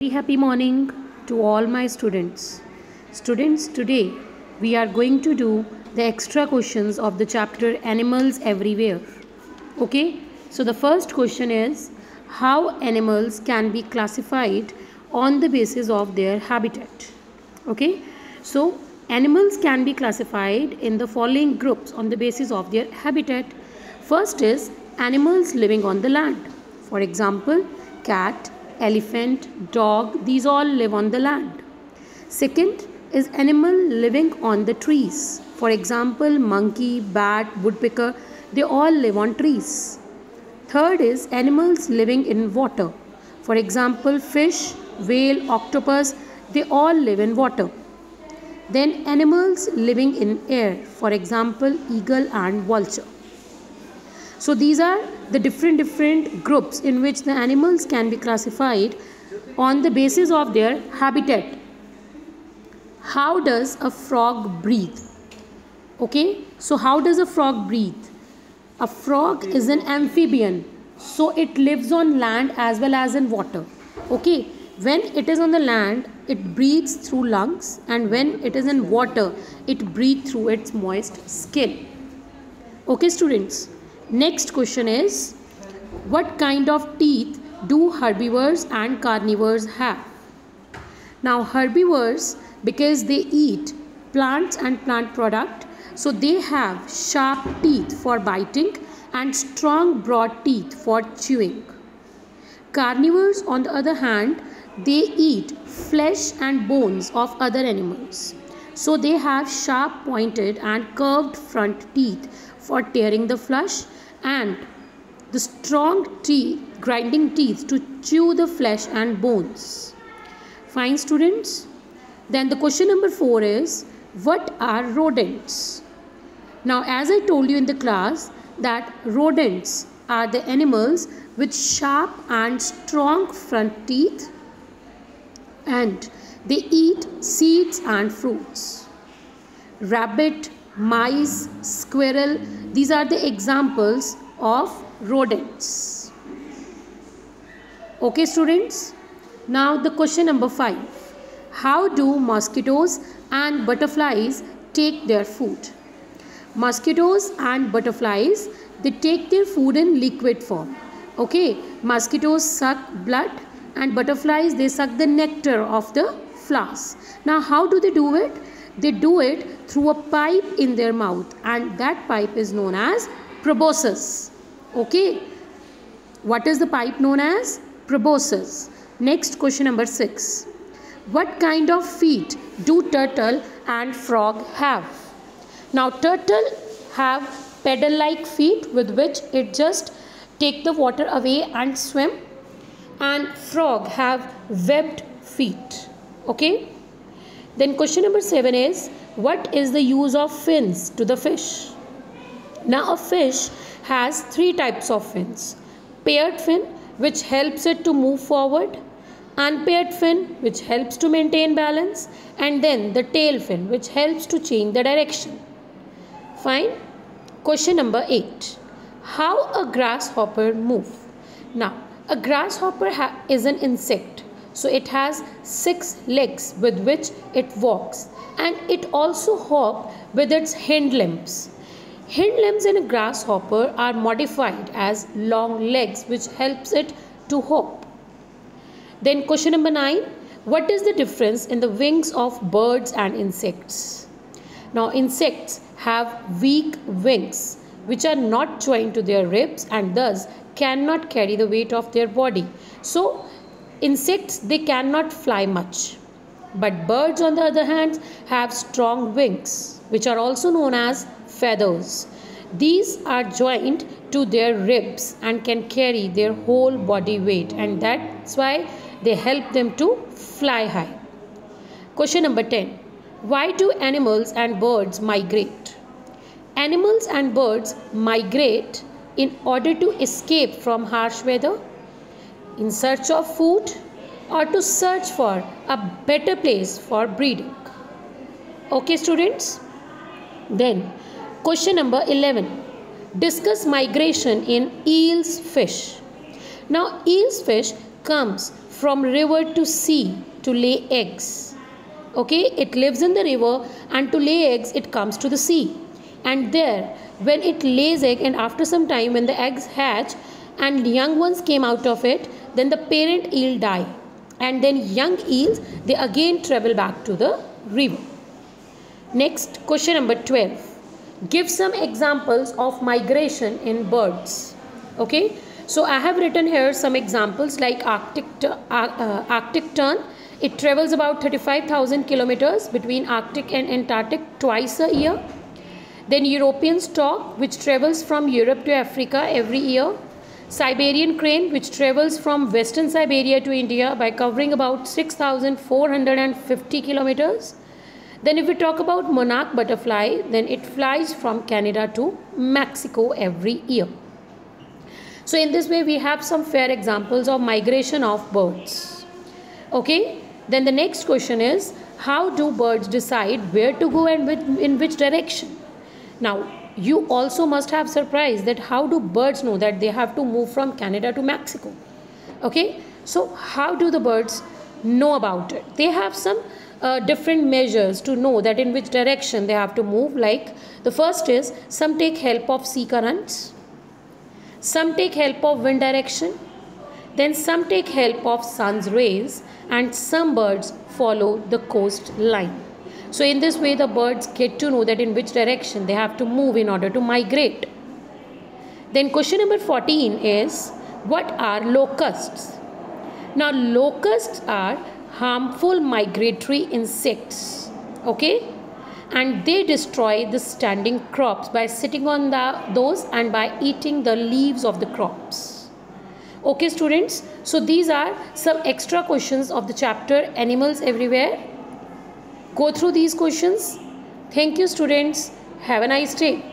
Happy morning to all my students. Students, today we are going to do the extra questions of the chapter Animals Everywhere. Okay, so the first question is how animals can be classified on the basis of their habitat. Okay, so animals can be classified in the following groups on the basis of their habitat. First is animals living on the land. For example, cat, elephant, dog, these all live on the land. Second is animal living on the trees. For example, monkey, bat, woodpecker, they all live on trees. Third is animals living in water. For example, fish, whale, octopus, they all live in water. Then animals living in air. For example, eagle and vulture. So these are the different groups in which the animals can be classified on the basis of their habitat. How does a frog breathe? Okay, so how does a frog breathe? A frog is an amphibian, so it lives on land as well as in water. Okay, when it is on the land, it breathes through lungs, and when it is in water, it breathes through its moist skin. Okay, students. Next question is, what kind of teeth do herbivores and carnivores have? Now herbivores, because they eat plants and plant product, so they have sharp teeth for biting and strong broad teeth for chewing. Carnivores, on the other hand, they eat flesh and bones of other animals. So they have sharp pointed and curved front teeth for tearing the flesh and the strong teeth, grinding teeth to chew the flesh and bones. Fine, students? Then the question number 4 is, what are rodents? Now, as I told you in the class, that rodents are the animals with sharp and strong front teeth, and they eat seeds and fruits. Rabbit, mice, squirrel, these are the examples of rodents. Okay, students? Now the question number 5. How do mosquitoes and butterflies take their food? Mosquitoes and butterflies, they take their food in liquid form. Okay, mosquitoes suck blood and butterflies, they suck the nectar of the flowers. Now how do they do it? They do it through a pipe in their mouth, and that pipe is known as proboscis. Okay, what is the pipe known as? Proboscis. Next, question number 6. What kind of feet do turtle and frog have? Now turtle have pedal-like feet with which it just take the water away and swim, and frog have webbed feet. Okay. Then question number 7 is, what is the use of fins to the fish? Now a fish has 3 types of fins. Paired fin, which helps it to move forward. Unpaired fin, which helps to maintain balance. And then the tail fin, which helps to change the direction. Fine. Question number 8. How a grasshopper move? Now a grasshopper is an insect. So it has 6 legs with which it walks, and it also hops with its hind limbs. Hind limbs in a grasshopper are modified as long legs which helps it to hop. Then question number 9. What is the difference in the wings of birds and insects? Now insects have weak wings which are not joined to their ribs and thus cannot carry the weight of their body. So insects, they cannot fly much, but birds on the other hand have strong wings which are also known as feathers. These are joined to their ribs and can carry their whole body weight, and that's why they help them to fly high. Question number 10. Why do animals and birds migrate? Animals and birds migrate in order to escape from harsh weather, in search of food, or to search for a better place for breeding. Okay, students? Then question number 11. Discuss migration in eels fish. Now eels fish comes from river to sea to lay eggs. Okay, it lives in the river, and to lay eggs it comes to the sea. And there, when it lays egg, and after some time when the eggs hatch and young ones came out of it, then the parent eel die, and then young eels, they again travel back to the river. Next, question number 12. Give some examples of migration in birds. Okay, so I have written here some examples like Arctic tern. It travels about 35,000 kilometers between Arctic and Antarctic twice a year. Then European stork, which travels from Europe to Africa every year. Siberian crane, which travels from western Siberia to India by covering about 6,450 kilometers. Then if we talk about monarch butterfly, then it flies from Canada to Mexico every year. So in this way we have some fair examples of migration of birds. Okay, then the next question is, how do birds decide where to go and in which direction? Now you also must have surprised that how do birds know that they have to move from Canada to Mexico? Okay, so how do the birds know about it? They have some different measures to know that in which direction they have to move. Like the first is, some take help of sea currents, some take help of wind direction, then some take help of sun's rays, and some birds follow the coastline. So in this way the birds get to know that in which direction they have to move in order to migrate. Then question number 14 is, what are locusts? Now locusts are harmful migratory insects, okay, and they destroy the standing crops by sitting on those and by eating the leaves of the crops. Okay students, so these are some extra questions of the chapter Animals Everywhere. Go through these questions. Thank you students. Have a nice day.